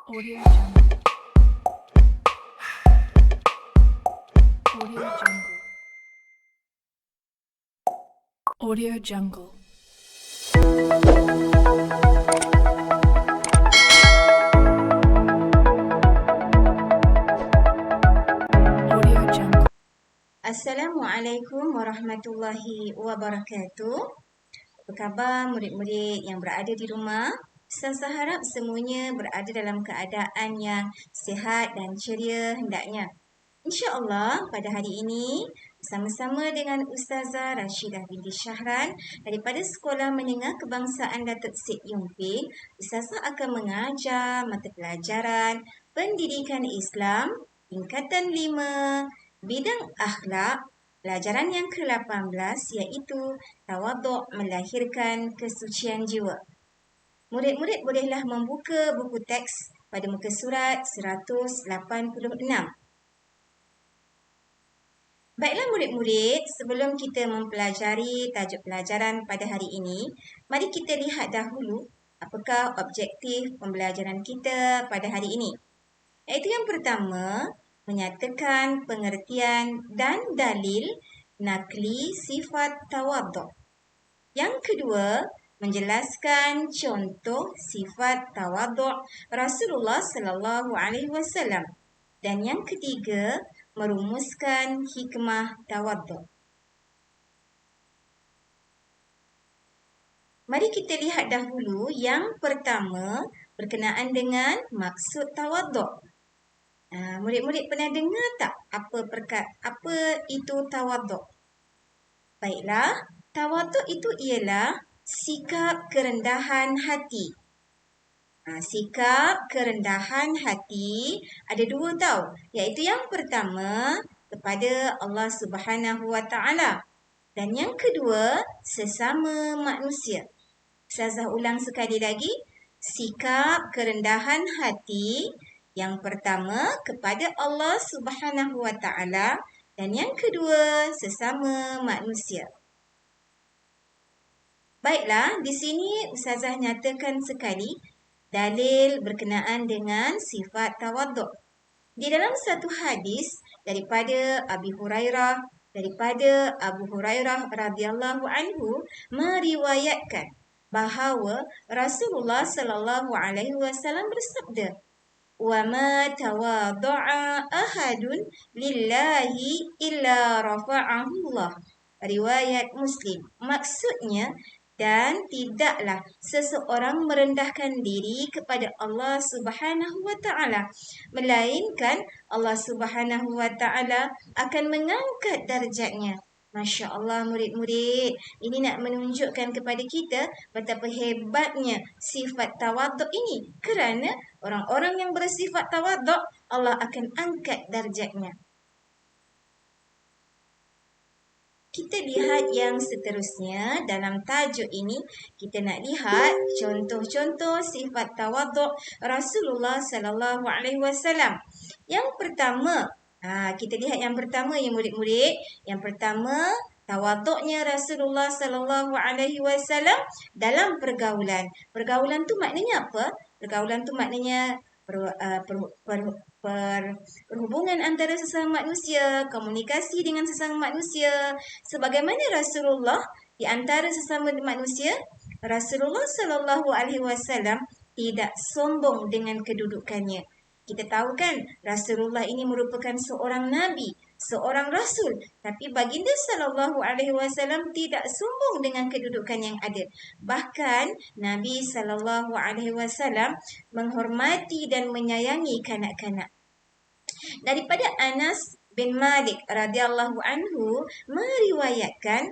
Audio Jungle. Audio Jungle. Audio Jungle. Audio Jungle. Assalamualaikum warahmatullahi wabarakatuh. Apa khabar murid-murid yang berada di rumah? Ustazah harap semuanya berada dalam keadaan yang sihat dan ceria hendaknya. InsyaAllah pada hari ini bersama-sama dengan Ustazah Rashidah binti Syahran daripada Sekolah Menengah Kebangsaan Datuk Seri Yumping, Ustazah akan mengajar mata pelajaran Pendidikan Islam tingkatan 5 bidang akhlak, pelajaran yang ke-18 iaitu tawaduk melahirkan kesucian jiwa. Murid-murid bolehlah membuka buku teks pada muka surat 186. Baiklah murid-murid, sebelum kita mempelajari tajuk pelajaran pada hari ini, mari kita lihat dahulu apakah objektif pembelajaran kita pada hari ini. Iaitu yang pertama, menyatakan pengertian dan dalil nakli sifat tawaduk. Yang kedua, menjelaskan contoh sifat tawaduk Rasulullah sallallahu alaihi wasallam. Dan yang ketiga, merumuskan hikmah tawaduk. Mari kita lihat dahulu yang pertama berkenaan dengan maksud tawaduk. Murid-murid pernah dengar tak apa itu tawaduk? Baiklah, tawaduk itu ialah sikap kerendahan hati. Sikap kerendahan hati ada dua tau, iaitu yang pertama kepada Allah Subhanahu Wa Taala dan yang kedua sesama manusia. Ustazah ulang sekali lagi, sikap kerendahan hati yang pertama kepada Allah Subhanahu Wa Taala dan yang kedua sesama manusia. Baiklah, di sini Ustazah nyatakan sekali dalil berkenaan dengan sifat tawaduk. Di dalam satu hadis daripada Abu Hurairah radhiyallahu anhu meriwayatkan bahawa Rasulullah sallallahu alaihi wasallam bersabda, "Wa ma tawadda'a ahadun lillahi illa rafa'ahu Allah." Riwayat Muslim. Maksudnya, dan tidaklah seseorang merendahkan diri kepada Allah Subhanahu Wa Taala, melainkan Allah Subhanahu Wa Taala akan mengangkat darjatnya. Masya Allah murid-murid, ini nak menunjukkan kepada kita betapa hebatnya sifat tawaduk ini. Kerana orang-orang yang bersifat tawaduk, Allah akan angkat darjatnya. Kita lihat yang seterusnya dalam tajuk ini, kita nak lihat contoh-contoh sifat tawaduk Rasulullah sallallahu alaihi wasallam. Yang pertama, kita lihat yang pertama ya murid-murid. Yang pertama, tawaduknya Rasulullah sallallahu alaihi wasallam dalam pergaulan. Pergaulan tu maknanya apa? Pergaulan tu maknanya perhubungan antara sesama manusia, komunikasi dengan sesama manusia. Sebagaimana Rasulullah di antara sesama manusia, Rasulullah sallallahu alaihi wasallam tidak sombong dengan kedudukannya. Kita tahu kan, Rasulullah ini merupakan seorang nabi, seorang rasul, tapi baginda sallallahu alaihi wasallam tidak sombong dengan kedudukan yang ada. Bahkan Nabi sallallahu alaihi wasallam menghormati dan menyayangi kanak-kanak. Daripada Anas bin Malik radhiyallahu anhu meriwayatkan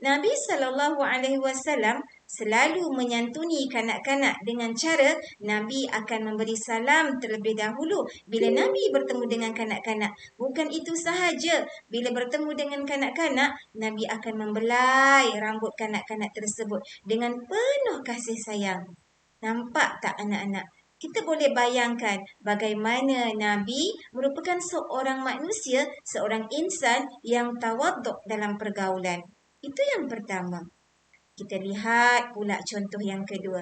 Nabi sallallahu alaihi wasallam selalu menyantuni kanak-kanak dengan cara Nabi akan memberi salam terlebih dahulu bila Nabi bertemu dengan kanak-kanak. Bukan itu sahaja, bila bertemu dengan kanak-kanak, Nabi akan membelai rambut kanak-kanak tersebut dengan penuh kasih sayang. Nampak tak anak-anak? Kita boleh bayangkan bagaimana Nabi merupakan seorang manusia, seorang insan yang tawaduk dalam pergaulan. Itu yang pertama. Kita lihat pula contoh yang kedua.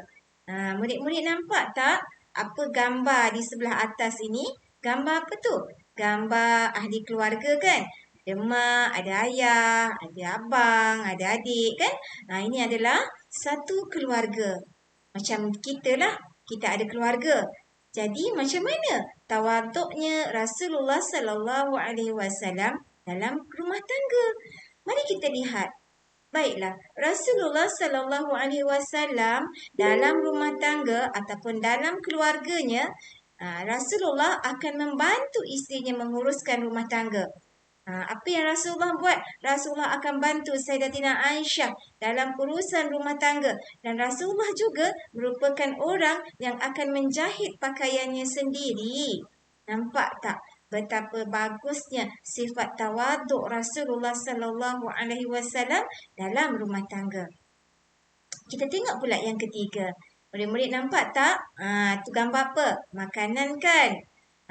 Murid-murid nampak tak? Apa gambar di sebelah atas ini? Gambar apa tu? Gambar ahli keluarga kan? Ada mak, ada ayah, ada abang, ada adik kan? Ini adalah satu keluarga. Macam kita lah, kita ada keluarga. Jadi macam mana tawaduknya Rasulullah sallallahu alaihi wasallam dalam rumah tangga? Mari kita lihat. Baiklah, Rasulullah sallallahu alaihi wasallam dalam rumah tangga ataupun dalam keluarganya, Rasulullah akan membantu isterinya menguruskan rumah tangga. Apa yang Rasulullah buat? Rasulullah akan bantu Sayyidatina Aisyah dalam urusan rumah tangga. Dan Rasulullah juga merupakan orang yang akan menjahit pakaiannya sendiri. Nampak tak betapa bagusnya sifat tawaduk Rasulullah sallallahu alaihi wasallam dalam rumah tangga. Kita tengok pula yang ketiga. Murid-murid nampak tak? Tu gambar apa? Makanan kan?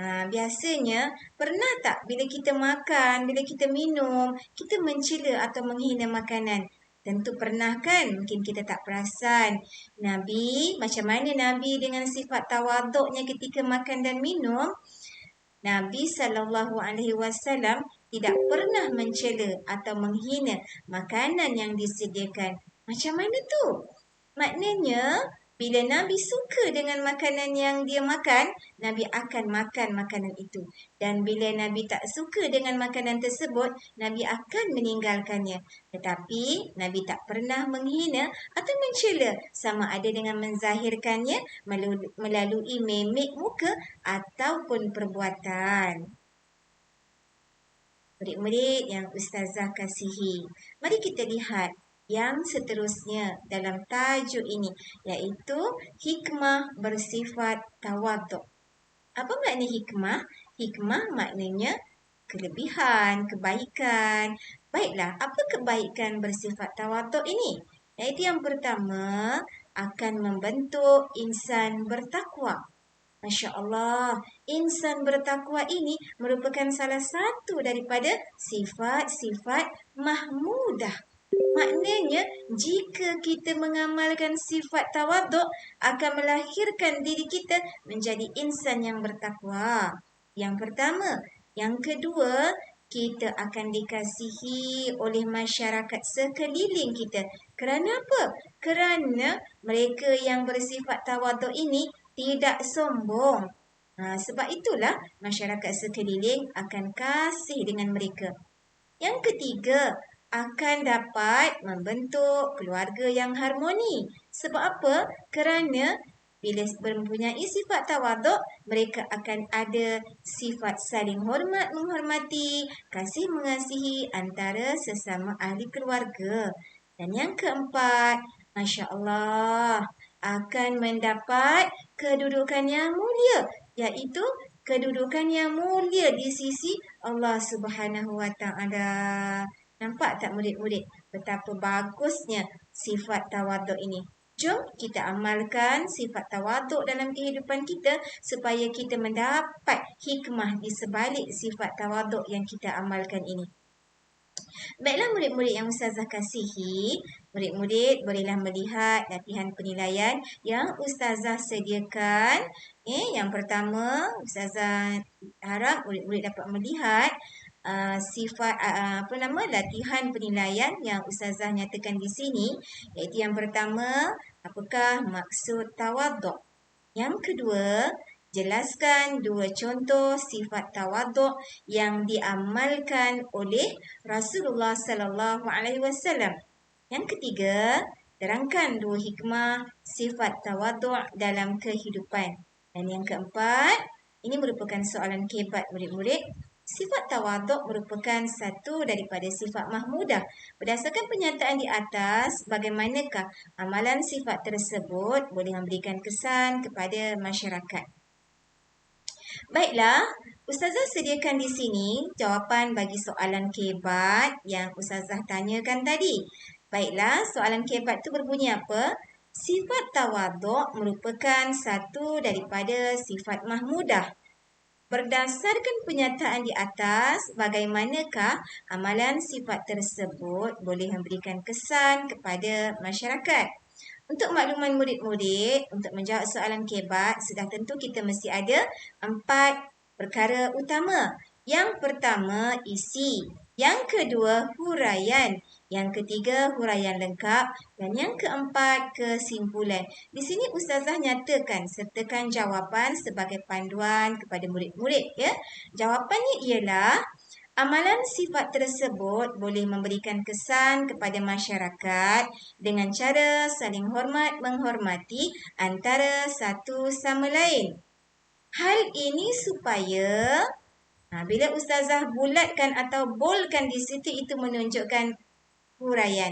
Biasanya pernah tak bila kita makan, bila kita minum, kita mencela atau menghina makanan? Tentu pernah kan? Mungkin kita tak perasan. Macam mana Nabi dengan sifat tawaduknya ketika makan dan minum? Nabi SAW tidak pernah mencela atau menghina makanan yang disediakan. Macam mana tu? Maknanya, bila Nabi suka dengan makanan yang dia makan, Nabi akan makan makanan itu. Dan bila Nabi tak suka dengan makanan tersebut, Nabi akan meninggalkannya. Tetapi, Nabi tak pernah menghina atau mencela sama ada dengan menzahirkannya melalui mimik muka ataupun perbuatan. Murid-murid yang Ustazah kasihi, mari kita lihat yang seterusnya dalam tajuk ini, iaitu hikmah bersifat tawaduk. Apa makna hikmah? Hikmah maknanya kelebihan, kebaikan. Baiklah, apa kebaikan bersifat tawaduk ini? Iaitu yang pertama, akan membentuk insan bertakwa. Masya Allah, insan bertakwa ini merupakan salah satu daripada sifat-sifat mahmudah. Maknanya, jika kita mengamalkan sifat tawaduk, akan melahirkan diri kita menjadi insan yang bertakwa. Yang pertama. Yang kedua, kita akan dikasihi oleh masyarakat sekeliling kita. Kerana apa? Kerana mereka yang bersifat tawaduk ini tidak sombong. Sebab itulah masyarakat sekeliling akan kasih dengan mereka. Yang ketiga, akan dapat membentuk keluarga yang harmoni. Sebab apa? Kerana bila mempunyai sifat tawaduk, mereka akan ada sifat saling hormat menghormati, kasih mengasihi antara sesama ahli keluarga. Dan yang keempat, Masya Allah, akan mendapat kedudukan yang mulia, iaitu kedudukan yang mulia di sisi Allah Subhanahu Wa Taala. Nampak tak murid-murid betapa bagusnya sifat tawaduk ini? Jom kita amalkan sifat tawaduk dalam kehidupan kita supaya kita mendapat hikmah di sebalik sifat tawaduk yang kita amalkan ini. Baiklah murid-murid yang Ustazah kasihi, murid-murid bolehlah melihat latihan penilaian yang Ustazah sediakan. Yang pertama, Ustazah harap murid-murid dapat melihat latihan penilaian yang Ustazah nyatakan di sini, iaitu yang pertama, apakah maksud tawaduk? Yang kedua, jelaskan dua contoh sifat tawaduk yang diamalkan oleh Rasulullah sallallahu alaihi wasallam. Yang ketiga, terangkan dua hikmah sifat tawaduk dalam kehidupan. Dan yang keempat, ini merupakan soalan kebat murid-murid. Sifat tawaduk merupakan satu daripada sifat mahmudah. Berdasarkan pernyataan di atas, bagaimanakah amalan sifat tersebut boleh memberikan kesan kepada masyarakat? Baiklah, Ustazah sediakan di sini jawapan bagi soalan kebat yang Ustazah tanyakan tadi. Baiklah, soalan kebat itu berbunyi apa? Sifat tawaduk merupakan satu daripada sifat mahmudah. Berdasarkan pernyataan di atas, bagaimanakah amalan sifat tersebut boleh memberikan kesan kepada masyarakat? Untuk makluman murid-murid, untuk menjawab soalan kebat, sudah tentu kita mesti ada 4 perkara utama. Yang pertama, isi. Yang kedua, huraian. Yang ketiga, huraian lengkap. Dan yang keempat, kesimpulan. Di sini Ustazah nyatakan sertakan jawapan sebagai panduan kepada murid-murid. Ya. Jawapannya ialah, amalan sifat tersebut boleh memberikan kesan kepada masyarakat dengan cara saling hormat menghormati antara satu sama lain. Hal ini supaya bila Ustazah bulatkan atau boldkan di situ, itu menunjukkan huraian.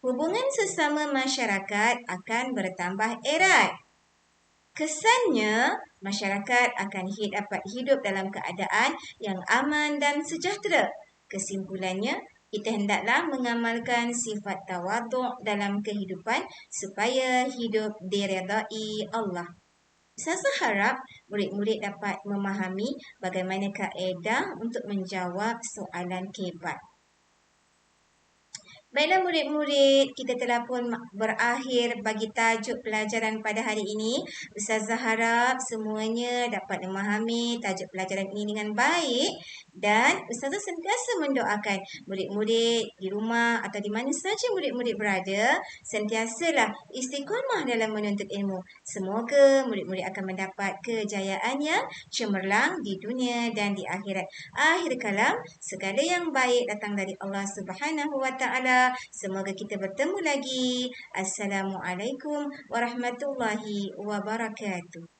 Hubungan sesama masyarakat akan bertambah erat. Kesannya, masyarakat akan dapat hidup dalam keadaan yang aman dan sejahtera. Kesimpulannya, kita hendaklah mengamalkan sifat tawaduk dalam kehidupan supaya hidup diredai Allah. Saya harap murid-murid dapat memahami bagaimana kaedah untuk menjawab soalan kebat. Baiklah murid-murid, kita telah pun berakhir bagi tajuk pelajaran pada hari ini. Ustazah harap semuanya dapat memahami tajuk pelajaran ini dengan baik, dan Ustazah sentiasa mendoakan murid-murid di rumah atau di mana saja murid-murid berada, sentiasalah istiqamah dalam menuntut ilmu. Semoga murid-murid akan mendapat kejayaan yang cemerlang di dunia dan di akhirat. Akhir kalam, segala yang baik datang dari Allah Subhanahu wa Ta'ala. Semoga kita bertemu lagi. Assalamualaikum warahmatullahi wabarakatuh.